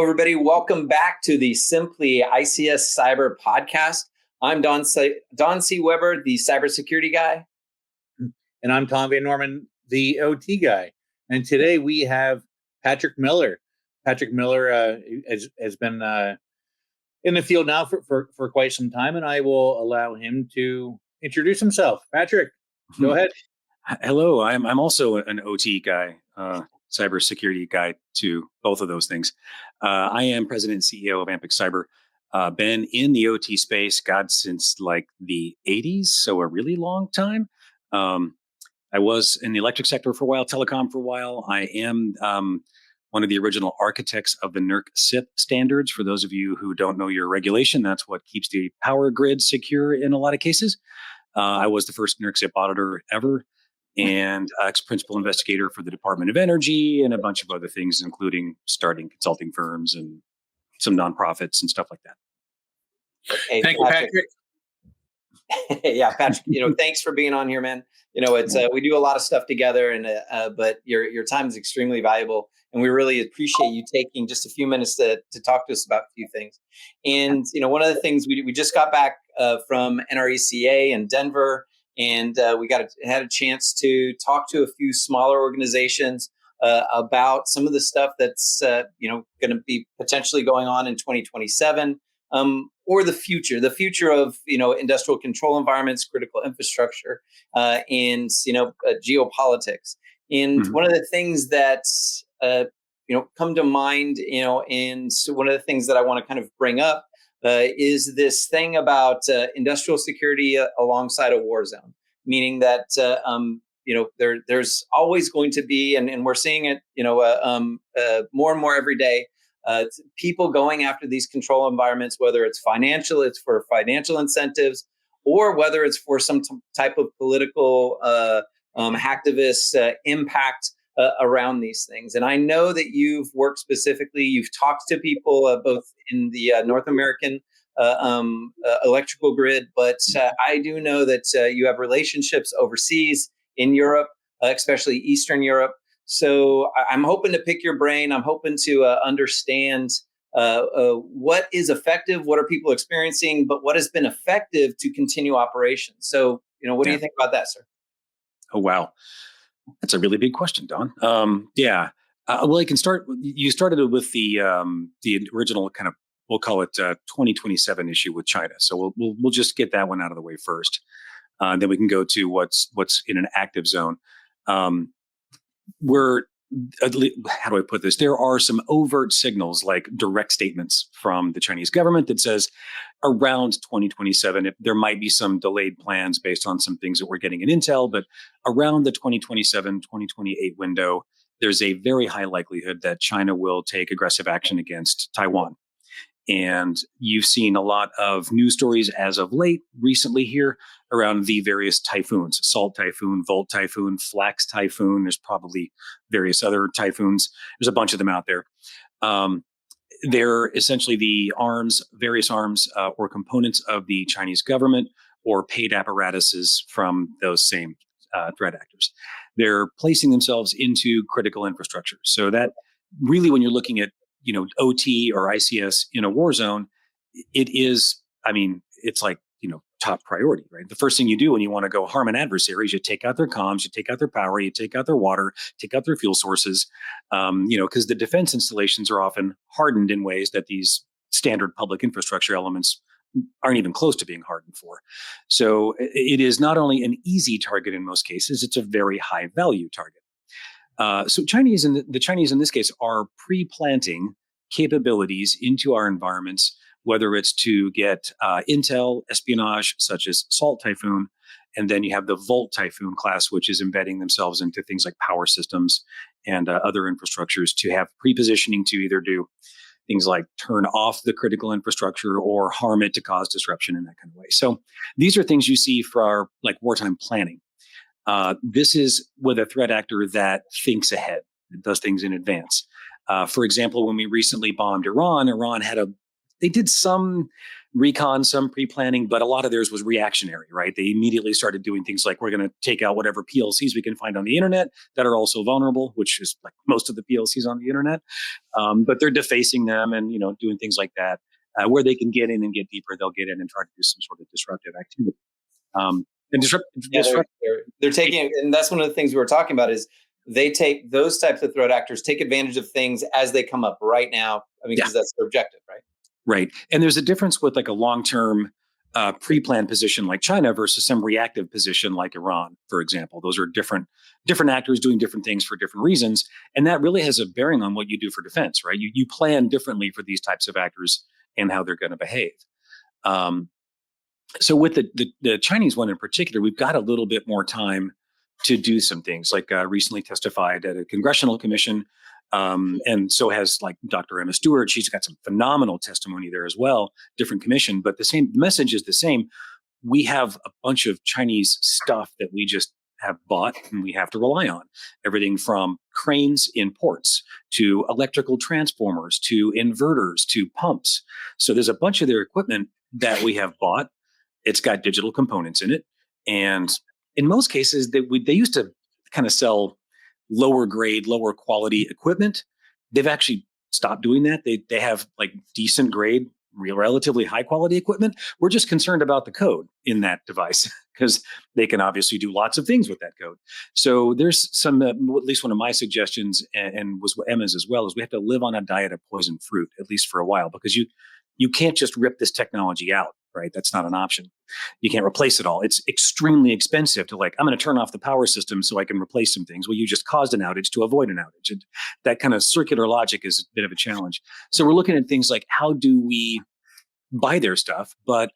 Hello, everybody. Welcome back to the Simply ICS Cyber podcast. I'm Don C. Weber, the cybersecurity guy. And I'm Tom VanNorman, the OT guy. And today we have Patrick Miller. Patrick Miller has been in the field now for quite some time, and I will allow him to introduce himself. Patrick, go ahead. Hello, I'm also an OT guy, cybersecurity guy too, both of those things. I am president and CEO of Ampyx Cyber. Been in the OT space, God, since like the 80s, so a really long time. I was in the electric sector for a while, telecom for a while. I am one of the original architects of the NERC SIP standards. For those of you who don't know your regulation, that's what keeps the power grid secure in a lot of cases. I was the first NERC SIP auditor ever, and ex-principal investigator for the Department of Energy and a bunch of other things, including starting consulting firms and some nonprofits and stuff like that. Hey, Thank you, Patrick. Yeah, Patrick, thanks for being on here, man. It's we do a lot of stuff together, and but your time is extremely valuable, and we really appreciate you taking just a few minutes to talk to us about a few things. And one of the things we just got back from NRECA in Denver, and we had a chance to talk to a few smaller organizations about some of the stuff that's going to be potentially going on in 2027. Or the future of industrial control environments, critical infrastructure, and geopolitics. And one of the things that come to mind, and so one of the things that I want to kind of bring up is this thing about industrial security alongside a war zone, meaning that there's always going to be, and we're seeing it, more and more every day. People going after these control environments, whether it's for financial incentives, or whether it's for some type of political hacktivist impact around these things. And I know that you've worked specifically, you've talked to people both in the North American electrical grid, but I do know that you have relationships overseas in Europe, especially Eastern Europe. So I'm hoping to pick your brain. I'm hoping to understand what is effective, what are people experiencing, but what has been effective to continue operations. So, what do you think about that, sir? Oh, wow. That's a really big question, Don. Well, I can start. You started with the original kind of, we'll call it 2027 issue with China. So we'll just get that one out of the way first. Then we can go to what's in an active zone. How do I put this? There are some overt signals, like direct statements from the Chinese government that says around 2027, there might be some delayed plans based on some things that we're getting in intel, but around the 2027, 2028 window, there's a very high likelihood that China will take aggressive action against Taiwan. And you've seen a lot of news stories as of late, recently here, around the various typhoons: Salt Typhoon, Volt Typhoon, Flax Typhoon. There's probably various other typhoons. There's a bunch of them out there. They're essentially the various arms or components of the Chinese government or paid apparatuses from those same threat actors. They're placing themselves into critical infrastructure. So that really, when you're looking at OT or ICS in a war zone, it is, it's like, top priority, right? The first thing you do when you want to go harm an adversary is you take out their comms, you take out their power, you take out their water, take out their fuel sources, because the defense installations are often hardened in ways that these standard public infrastructure elements aren't even close to being hardened for. So it is not only an easy target in most cases, it's a very high value target. So the Chinese in this case are pre-planting capabilities into our environments, whether it's to get intel, espionage, such as Salt Typhoon, and then you have the Volt Typhoon class, which is embedding themselves into things like power systems and other infrastructures to have pre-positioning to either do things like turn off the critical infrastructure or harm it to cause disruption in that kind of way. So these are things you see for our wartime planning. This is with a threat actor that thinks ahead, that does things in advance. For example, when we recently bombed Iran, they did some recon, some pre-planning, but a lot of theirs was reactionary, right? They immediately started doing things like, we're going to take out whatever PLCs we can find on the internet that are also vulnerable, which is like most of the PLCs on the internet. But they're defacing them and, doing things like that. Where they can get in and get deeper, they'll get in and try to do some sort of disruptive activity. And Yeah, they're taking, and that's one of the things we were talking about is they take those types of threat actors, take advantage of things as they come up right now. I mean, because that's their objective, right? Right. And there's a difference with like a long-term pre-planned position like China versus some reactive position like Iran, for example. Those are different actors doing different things for different reasons. And that really has a bearing on what you do for defense, right? You plan differently for these types of actors and how they're going to behave. So with the Chinese one in particular, we've got a little bit more time to do some things, like recently testified at a congressional commission. And so has like Dr. Emma Stewart. She's got some phenomenal testimony there as well, different commission, but the message is the same. We have a bunch of Chinese stuff that we just have bought and we have to rely on. Everything from cranes in ports to electrical transformers to inverters to pumps. So there's a bunch of their equipment that we have bought. It's got digital components in it. And in most cases, they used to kind of sell lower grade, lower quality equipment. They've actually stopped doing that. They have like decent grade, relatively high quality equipment. We're just concerned about the code in that device because they can obviously do lots of things with that code. So there's some, at least one of my suggestions, and was Emma's as well, is we have to live on a diet of poison fruit, at least for a while, because you can't just rip this technology out, right? That's not an option. You can't replace it all. It's extremely expensive to I'm going to turn off the power system so I can replace some things. Well, you just caused an outage to avoid an outage. And that kind of circular logic is a bit of a challenge. So we're looking at things like, how do we buy their stuff, but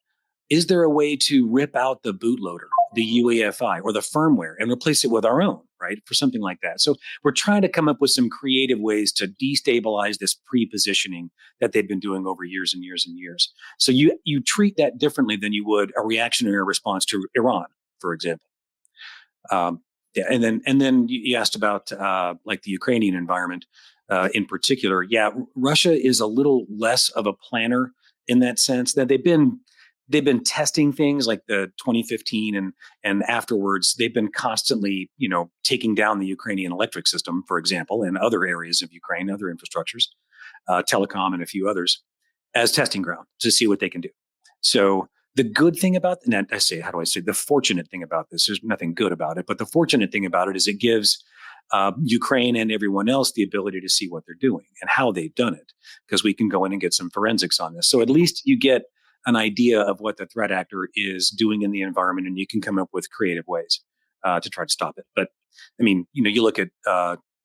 is there a way to rip out the bootloader, the UEFI, or the firmware and replace it with our own, right? For something like that. So we're trying to come up with some creative ways to destabilize this pre-positioning that they've been doing over years and years and years. So you treat that differently than you would a reactionary response to Iran, for example. And then you asked about like the Ukrainian environment in particular. Yeah, Russia is a little less of a planner in that sense. That they've been testing things like the 2015 and afterwards. They've been constantly, taking down the Ukrainian electric system, for example, and other areas of Ukraine, other infrastructures, telecom, and a few others, as testing ground to see what they can do. So the good thing about, the fortunate thing about this, there's nothing good about it, but the fortunate thing about it is it gives Ukraine and everyone else the ability to see what they're doing and how they've done it, because we can go in and get some forensics on this. So at least you get an idea of what the threat actor is doing in the environment, and you can come up with creative ways to try to stop it. But I mean, you look at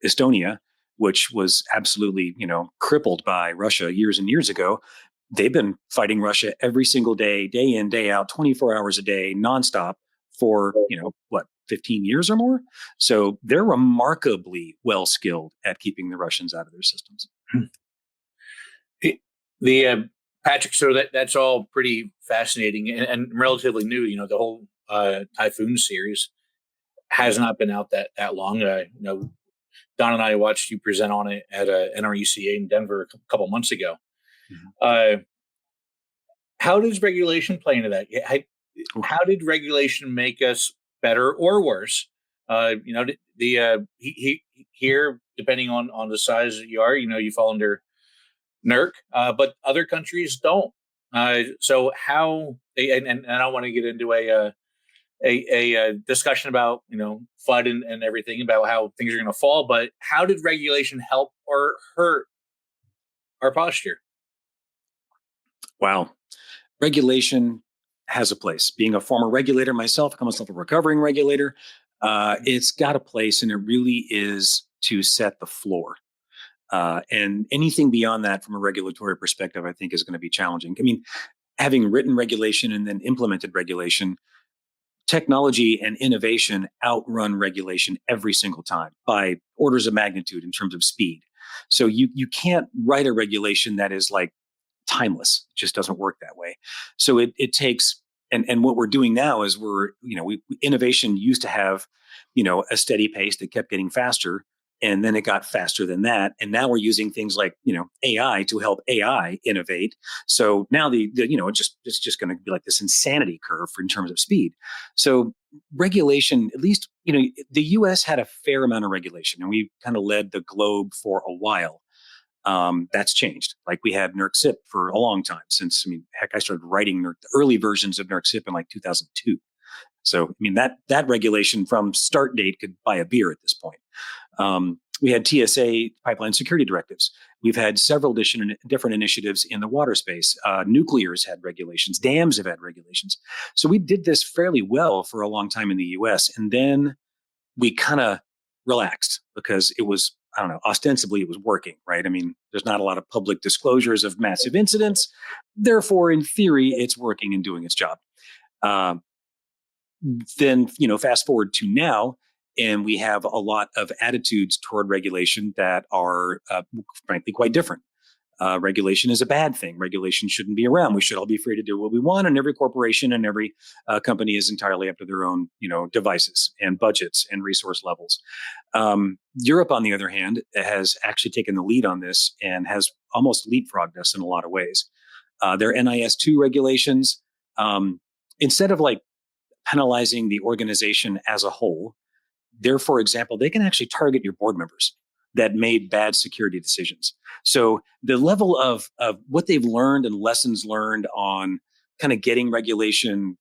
Estonia, which was absolutely, crippled by Russia years and years ago. They've been fighting Russia every single day, day in, day out, 24 hours a day, nonstop for, 15 years or more. So they're remarkably well skilled at keeping the Russians out of their systems. Patrick, so that's all pretty fascinating and relatively new. The whole Typhoon series has not been out that long. Don and I watched you present on it at NRECA in Denver a couple months ago. Mm-hmm. How does regulation play into that? How did regulation make us better or worse? Here, depending on the size that you are, you fall under NERC, but other countries don't. So how? And I don't want to get into a discussion about FUD and everything about how things are going to fall. But how did regulation help or hurt our posture? Wow, regulation has a place. Being a former regulator myself, I call myself a recovering regulator. It's got a place, and it really is to set the floor. And anything beyond that from a regulatory perspective, I think is going to be challenging. I mean, having written regulation and then implemented regulation, technology and innovation outrun regulation every single time by orders of magnitude in terms of speed. So you can't write a regulation that is like timeless. It just doesn't work that way. So it takes, and what we're doing now is innovation used to have, a steady pace that kept getting faster. And then it got faster than that. And now we're using things like, AI to help AI innovate. So now it's just going to be like this insanity curve in terms of speed. So regulation, at least, the US had a fair amount of regulation and we kind of led the globe for a while. That's changed. Like we had NERC-CIP for a long time since, heck, I started writing the early versions of NERC-CIP in like 2002. So, that regulation from start date could buy a beer at this point. We had TSA pipeline security directives. We've had several different initiatives in the water space. Nuclear's had regulations. Dams have had regulations. So we did this fairly well for a long time in the US. And then we kind of relaxed because it was, I don't know, ostensibly it was working, right? There's not a lot of public disclosures of massive incidents. Therefore, in theory, it's working and doing its job. Then, fast forward to now, and we have a lot of attitudes toward regulation that are, frankly, quite different. Regulation is a bad thing. Regulation shouldn't be around. We should all be free to do what we want, and every corporation and every company is entirely up to their own, devices and budgets and resource levels. Europe, on the other hand, has actually taken the lead on this and has almost leapfrogged us in a lot of ways. Their NIS2 regulations, instead of like penalizing the organization as a whole, for example, they can actually target your board members that made bad security decisions. So the level of what they've learned and lessons learned on kind of getting regulation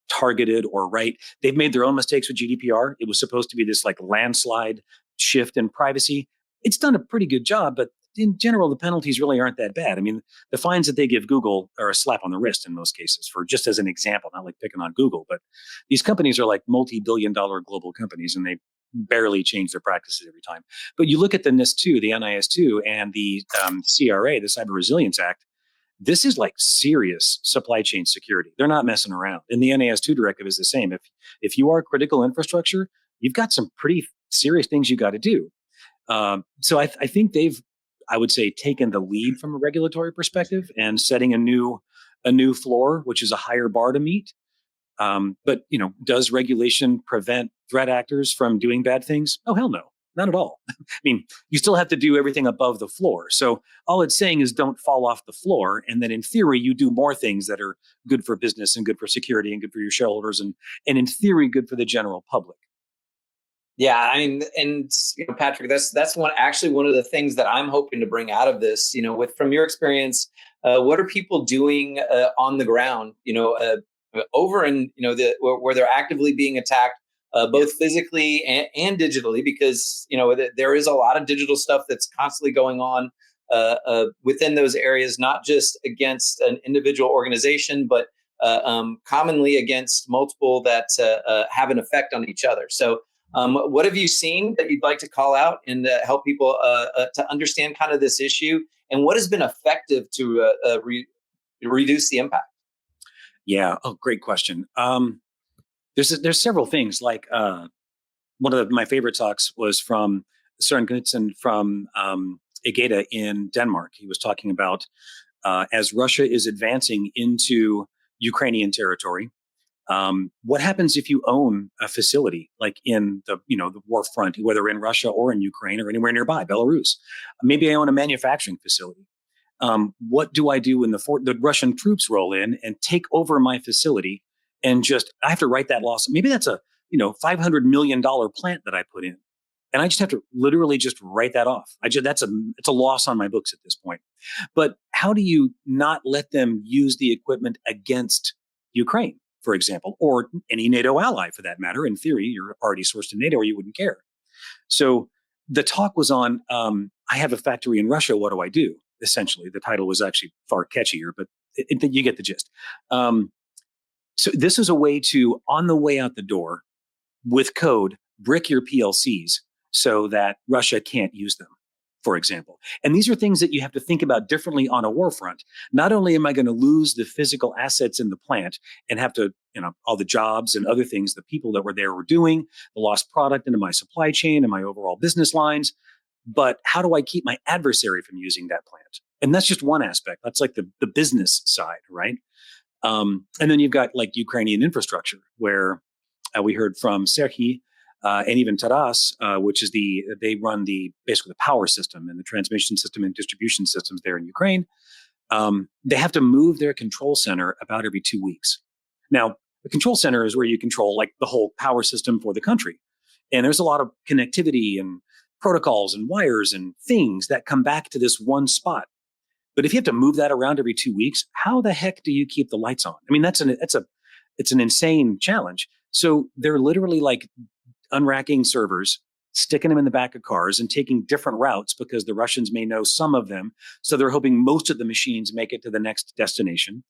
targeted or right, they've made their own mistakes with GDPR. It was supposed to be this like landslide shift in privacy. It's done a pretty good job, but in general, the penalties really aren't that bad. The fines that they give Google are a slap on the wrist in most cases, for just as an example, not like picking on Google, but these companies are like multi-billion-dollar global companies and they barely change their practices every time. But you look at the NIS2, the NIS2, and the CRA, the Cyber Resilience Act, this is like serious supply chain security. They're not messing around. And the NIS2 directive is the same. If you are critical infrastructure, you've got some pretty serious things you got to do. So I think they've, I would say, taken the lead from a regulatory perspective and setting a new floor, which is a higher bar to meet. But does regulation prevent threat actors from doing bad things? Oh, hell no, not at all. You still have to do everything above the floor. So all it's saying is don't fall off the floor. And then in theory, you do more things that are good for business and good for security and good for your shareholders and in theory, good for the general public. Yeah, and Patrick, that's one of the things that I'm hoping to bring out of this. From your experience, what are people doing on the ground? Over in where they're actively being attacked, both physically and digitally, because there is a lot of digital stuff that's constantly going on within those areas, not just against an individual organization, but commonly against multiple that have an effect on each other. So. What have you seen that you'd like to call out and help people to understand kind of this issue? And what has been effective to reduce the impact? Yeah. Oh, great question. There's several things. Like one of my favorite talks was from Søren Knudsen from Agata in Denmark. He was talking about as Russia is advancing into Ukrainian territory. What happens if you own a facility like in the war front, whether in Russia or in Ukraine or anywhere nearby, Belarus? Maybe I own a manufacturing facility. What do I do when the Russian troops roll in and take over my facility and I have to write that loss? Maybe that's a $500 million plant that I put in, and I just have to literally just write that off. It's a loss on my books at this point. But how do you not let them use the equipment against Ukraine, for example, or any NATO ally for that matter? In theory, you're already sourced in NATO or you wouldn't care. So the talk was on, I have a factory in Russia. What do I do? Essentially, the title was actually far catchier, but you get the gist. So this is a way to, on the way out the door with code, brick your PLCs so that Russia can't use them, for example. And these are things that you have to think about differently on a war front. Not only am I going to lose the physical assets in the plant and have to, all the jobs and other things the people that were there were doing, the lost product into my supply chain and my overall business lines, but how do I keep my adversary from using that plant? And that's just one aspect. That's like the business side, right? And then you've got like Ukrainian infrastructure, where we heard from Serhiy and even Taras, which is they run basically the power system and the transmission system and distribution systems there in Ukraine. They have to move their control center about every 2 weeks. Now, the control center is where you control like the whole power system for the country. And there's a lot of connectivity and protocols and wires and things that come back to this one spot. But if you have to move that around every 2 weeks, how the heck do you keep the lights on? I mean, it's an insane challenge. So they're literally like unracking servers, sticking them in the back of cars and taking different routes because the Russians may know some of them. So they're hoping most of the machines make it to the next destination.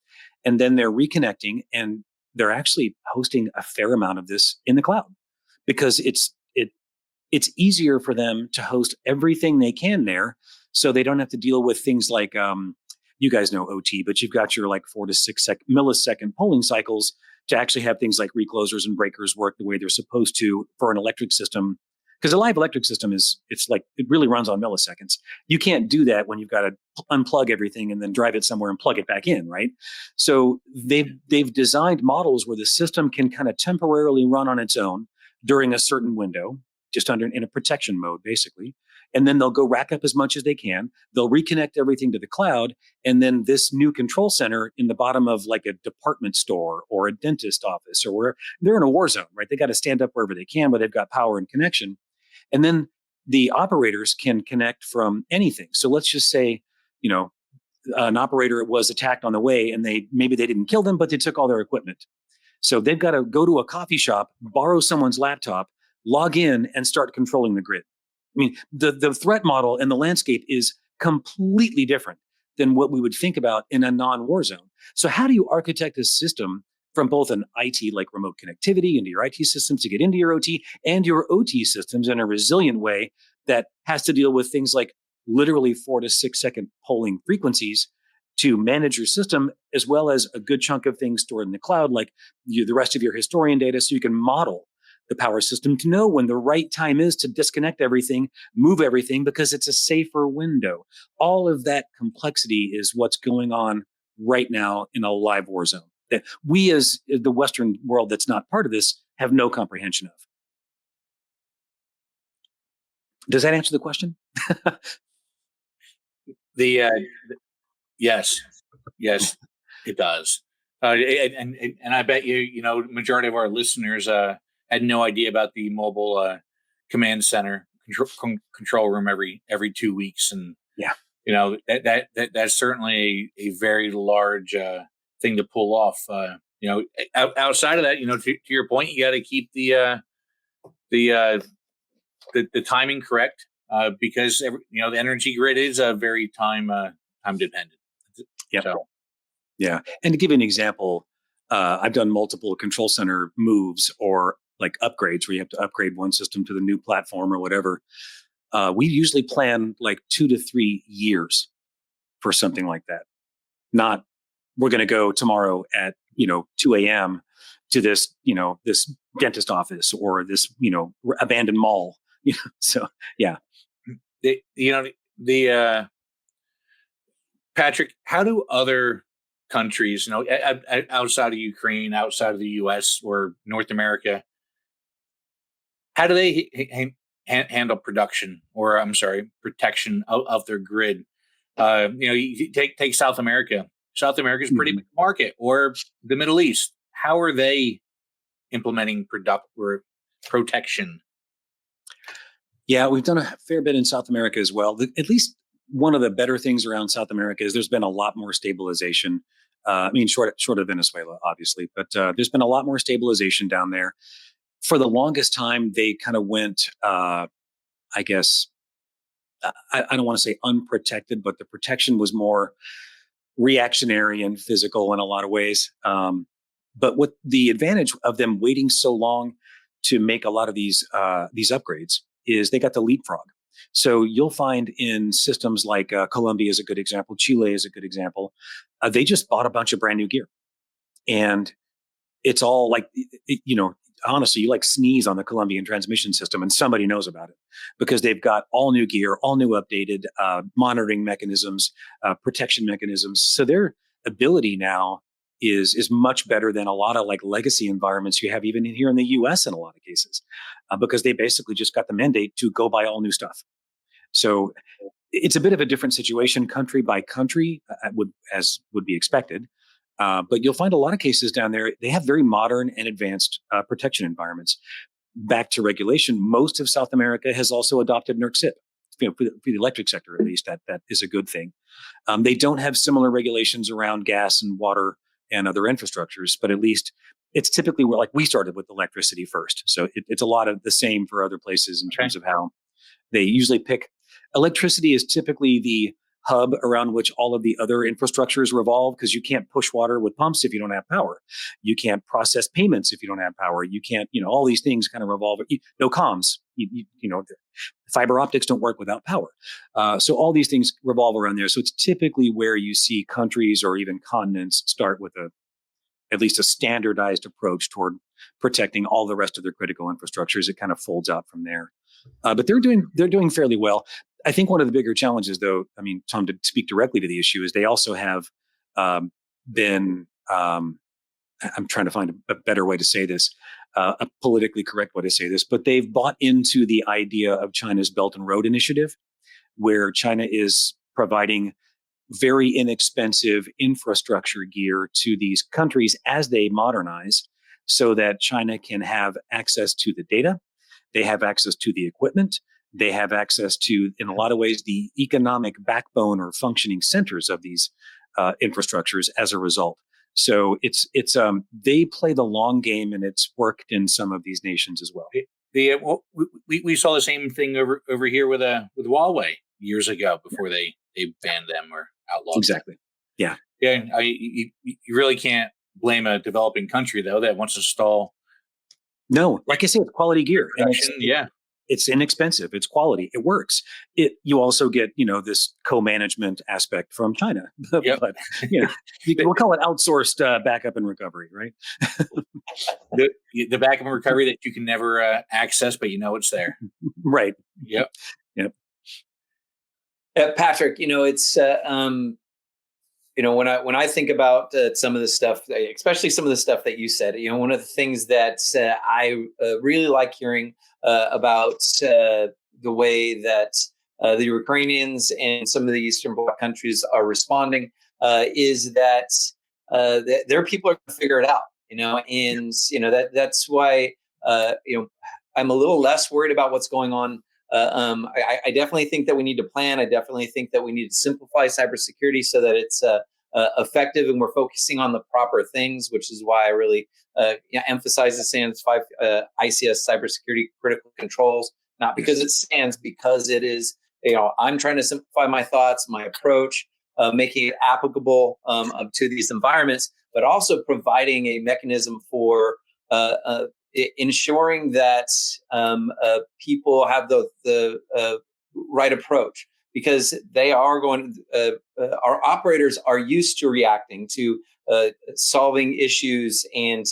And then they're reconnecting and they're actually hosting a fair amount of this in the cloud because it's easier for them to host everything they can there. So they don't have to deal with things like, you guys know OT, but you've got your like 4 to 6 millisecond polling cycles to actually have things like reclosers and breakers work the way they're supposed to for an electric system. Because a live electric system it really runs on milliseconds. You can't do that when you've got to unplug everything and then drive it somewhere and plug it back in, right? So they've designed models where the system can kind of temporarily run on its own during a certain window, just in a protection mode, basically. And then they'll go rack up as much as they can. They'll reconnect everything to the cloud. And then this new control center in the bottom of like a department store or a dentist office or where they're in a war zone, right? They got to stand up wherever they can, but they've got power and connection. And then the operators can connect from anything. So let's just say, an operator was attacked on the way and maybe they didn't kill them, but they took all their equipment. So they've got to go to a coffee shop, borrow someone's laptop, log in and start controlling the grid. I mean, the threat model and the landscape is completely different than what we would think about in a non-war zone. So how do you architect a system from both an IT like remote connectivity into your IT systems to get into your OT and your OT systems in a resilient way that has to deal with things like literally 4 to 6 second polling frequencies to manage your system, as well as a good chunk of things stored in the cloud, like the rest of your historian data, so you can model the power system to know when the right time is to disconnect everything, move everything, because it's a safer window. All of that complexity is what's going on right now in a live war zone that we as the Western world that's not part of this have no comprehension of. Does that answer the question? Yes, it does. And I bet majority of our listeners had no idea about the mobile command center control room every 2 weeks, and that's certainly a very large thing to pull off. Outside of that, to your point, you got to keep the timing correct because the energy grid is very time dependent. Yeah. So. Yeah. And to give you an example, I've done multiple control center moves or like upgrades where you have to upgrade one system to the new platform or whatever. We usually plan like 2 to 3 years for something like that. Not we're going to go tomorrow at 2 a.m. to this this dentist office or this abandoned mall. So yeah. Patrick, how do other countries, outside of Ukraine, outside of the U.S. or North America, how do they handle production or protection of their grid? You take South America. South America is pretty big market, or the Middle East. How are they implementing protection? Yeah, we've done a fair bit in South America as well. At least one of the better things around South America is there's been a lot more stabilization. Short of Venezuela, obviously, but there's been a lot more stabilization down there. For the longest time, they kind of went, I guess, I don't want to say unprotected, but the protection was more reactionary and physical in a lot of ways. But what the advantage of them waiting so long to make a lot of these upgrades is they got the leapfrog. So you'll find in systems like Colombia is a good example, Chile is a good example. They just bought a bunch of brand new gear, and it's all like, honestly, you like sneeze on the Colombian transmission system and somebody knows about it because they've got all new gear, all new updated monitoring mechanisms, protection mechanisms. So their ability now is much better than a lot of like legacy environments you have even here in the US in a lot of cases, because they basically just got the mandate to go buy all new stuff. So it's a bit of a different situation country by country, as would be expected. But you'll find a lot of cases down there, they have very modern and advanced protection environments. Back to regulation, most of South America has also adopted NERC-CIP. For the electric sector, at least, that is a good thing. They don't have similar regulations around gas and water and other infrastructures, but at least it's typically where, like, we started with electricity first. So it's a lot of the same for other places in terms of how they usually pick. Electricity is typically the hub around which all of the other infrastructures revolve, because you can't push water with pumps if you don't have power. You can't process payments if you don't have power. You can't, all these things kind of revolve. No comms, fiber optics don't work without power. So all these things revolve around there. So it's typically where you see countries or even continents start with at least a standardized approach toward protecting all the rest of their critical infrastructures. It kind of folds out from there. But they're doing fairly well. I think one of the bigger challenges, though, Tom, to speak directly to the issue, is they also have been, I'm trying to find a better way to say this, a politically correct way to say this, but they've bought into the idea of China's Belt and Road Initiative, where China is providing very inexpensive infrastructure gear to these countries as they modernize, so that China can have access to the data, they have access to the equipment, they have access to, in a lot of ways, the economic backbone or functioning centers of these infrastructures as a result. So it's they play the long game, and it's worked in some of these nations as well. We saw the same thing over here with Huawei years ago before they banned them or outlawed them. Exactly. Yeah. Yeah. You really can't blame a developing country, though, that wants to install. No, like I said, it's quality gear. Yeah. It's inexpensive. It's quality. It works. You also get, this co-management aspect from China. Yep. But, we'll call it outsourced backup and recovery, right? the backup and recovery that you can never access, but it's there. Right. Yep. Yep. Patrick, it's when I think about some of the stuff, especially some of the stuff that you said, one of the things that I really like hearing about the way that the Ukrainians and some of the Eastern Bloc countries are responding is that their people are going to figure it out, and that's why I'm a little less worried about what's going on. I definitely think that we need to plan. I definitely think that we need to simplify cybersecurity so that it's effective, and we're focusing on the proper things, which is why I really emphasize the SANS 5 ICS cybersecurity critical controls, not because it stands, because it is, I'm trying to simplify my thoughts, my approach, making it applicable to these environments, but also providing a mechanism for ensuring that people have the right approach, because they are our operators are used to reacting to solving issues and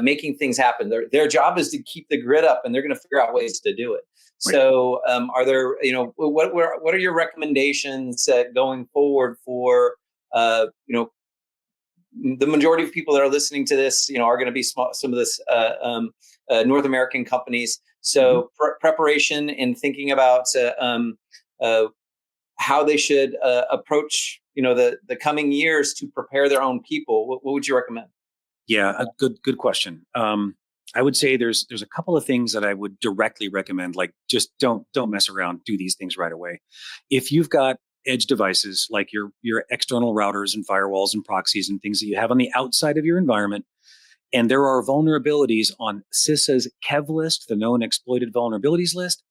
making things happen. Their job is to keep the grid up, and they're going to figure out ways to do it. Right. So are there, what are your recommendations going forward for, the majority of people that are listening to this, are going to be some of this North American companies. So preparation and thinking about how they should approach, the coming years to prepare their own people. What would you recommend? Yeah, a good question. I would say there's a couple of things that I would directly recommend. Like, just don't mess around. Do these things right away. If you've got edge devices like your external routers and firewalls and proxies and things that you have on the outside of your environment, and there are vulnerabilities on CISA's KEV list, the known exploited vulnerabilities list,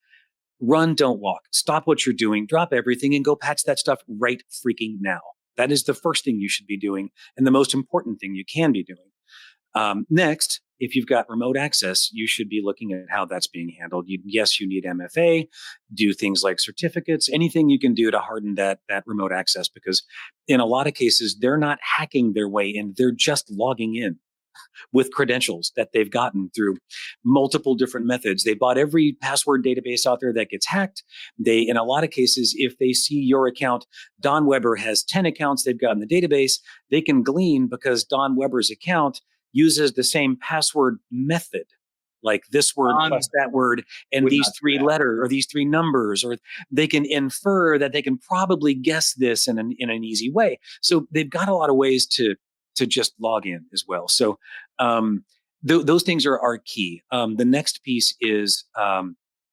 run, don't walk. Stop what you're doing, drop everything, and go patch that stuff right freaking now. That is the first thing you should be doing, and the most important thing you can be doing. Next, if you've got remote access, you should be looking at how that's being handled. Yes, you need MFA, do things like certificates, anything you can do to harden that remote access, because in a lot of cases, they're not hacking their way in, they're just logging in. with credentials that they've gotten through multiple different methods. They bought every password database out there that gets hacked. They, in a lot of cases, if they see your account, Don Weber has 10 accounts they've got in the database, they can glean because Don Weber's account uses the same password method, like this word plus that word and these three letters or these three numbers, or they can infer that they can probably guess this in an easy way. So they've got a lot of ways to just log in as well. So those things are key. The next piece is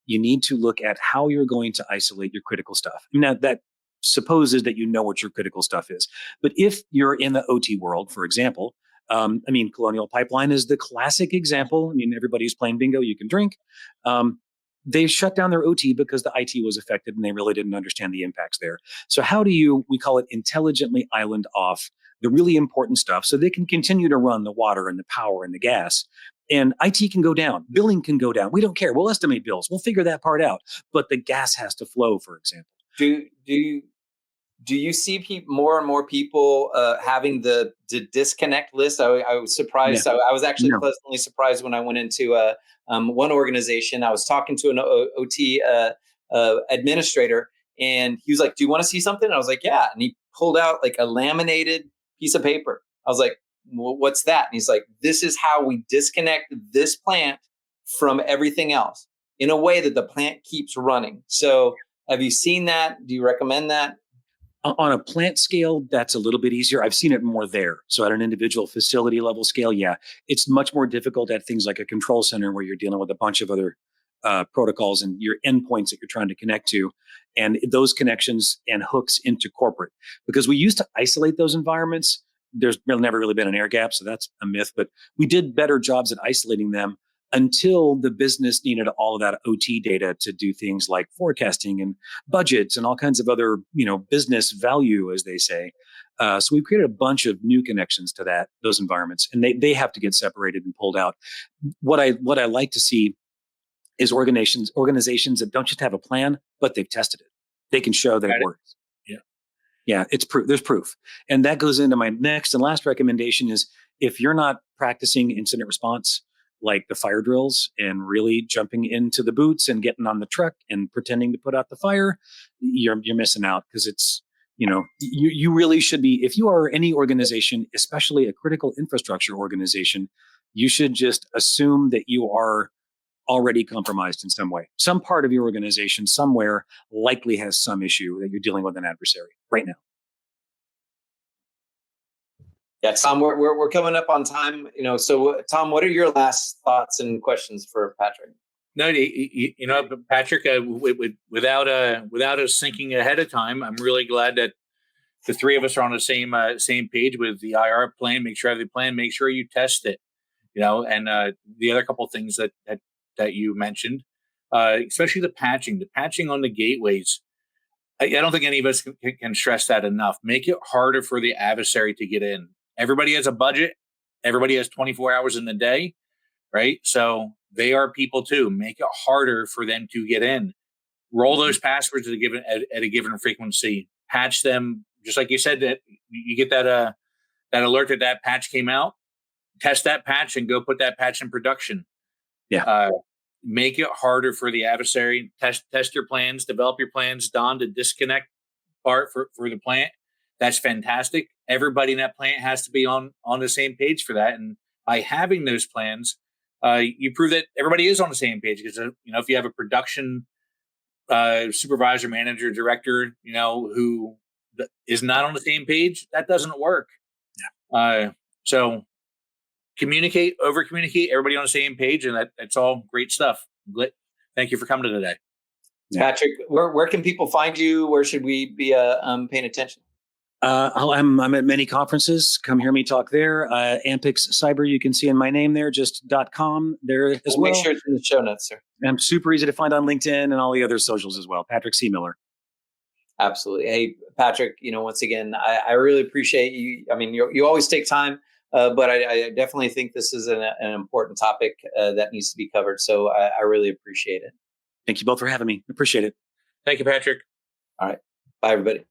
you need to look at how you're going to isolate your critical stuff. Now that supposes that you know what your critical stuff is. But if you're in the OT world, for example, Colonial Pipeline is the classic example. Everybody's playing bingo, you can drink. They shut down their OT because the IT was affected and they really didn't understand the impacts there. So how do we call it intelligently island off the really important stuff so they can continue to run the water and the power and the gas. And IT can go down, billing can go down. We don't care. We'll estimate bills. We'll figure that part out. But the gas has to flow, for example. Do you see more and more people having the disconnect list? I was surprised. I was actually pleasantly surprised when I went into one organization. I was talking to an OT administrator, and he was like, "Do you want to see something?" And I was like, "Yeah." And he pulled out like a laminated piece of paper. I was like, well, "What's that?" And he's like, "This is how we disconnect this plant from everything else in a way that the plant keeps running." So, have you seen that? Do you recommend that? On a plant scale, that's a little bit easier. I've seen it more there. So at an individual facility level scale, yeah, it's much more difficult at things like a control center where you're dealing with a bunch of other protocols and your endpoints that you're trying to connect to, and those connections and hooks into corporate. Because we used to isolate those environments. There's never really been an air gap, so that's a myth. But we did better jobs at isolating them until the business needed all of that OT data to do things like forecasting and budgets and all kinds of other, business value, as they say. So we've created a bunch of new connections to those environments, and they have to get separated and pulled out. What I like to see is organizations that don't just have a plan, but they've tested it. They can show that it works. Yeah, it's proof. There's proof. And that goes into my next and last recommendation is if you're not practicing incident response, like the fire drills and really jumping into the boots and getting on the truck and pretending to put out the fire, you're missing out because it's, you really should be, if you are any organization, especially a critical infrastructure organization, you should just assume that you are already compromised in some way. Some part of your organization somewhere likely has some issue that you're dealing with an adversary right now. Yeah, Tom, we're coming up on time. So Tom, what are your last thoughts and questions for Patrick? No, Patrick, without us thinking ahead of time, I'm really glad that the three of us are on the same page with the IR plan. Make sure the plan. Make sure you test it. And the other couple of things that you mentioned, especially the patching on the gateways. I don't think any of us can stress that enough. Make it harder for the adversary to get in. Everybody has a budget. Everybody has 24 hours in the day, right? So they are people too. Make it harder for them to get in. Roll those passwords at a given frequency. Patch them, just like you said. That you get that alert that patch came out. Test that patch and go put that patch in production. Yeah. Make it harder for the adversary. Test your plans. Develop your plans. Don, the disconnect part for the plant. That's fantastic. Everybody in that plant has to be on the same page for that. And by having those plans, you prove that everybody is on the same page. Because if you have a production supervisor, manager, director, who is not on the same page, that doesn't work. Yeah. So communicate, over communicate, everybody on the same page, and that's all great stuff. Thank you for coming today. Patrick, where can people find you? Where should we be paying attention? I'm at many conferences. Come hear me talk there. Ampyx Cyber, you can see in my name there, just .com there as well. Make sure it's in the show notes, sir. And I'm super easy to find on LinkedIn and all the other socials as well. Patrick C. Miller. Absolutely. Hey, Patrick, once again, I really appreciate you. You always take time, but I definitely think this is an important topic that needs to be covered. So I really appreciate it. Thank you both for having me. Appreciate it. Thank you, Patrick. All right. Bye, everybody.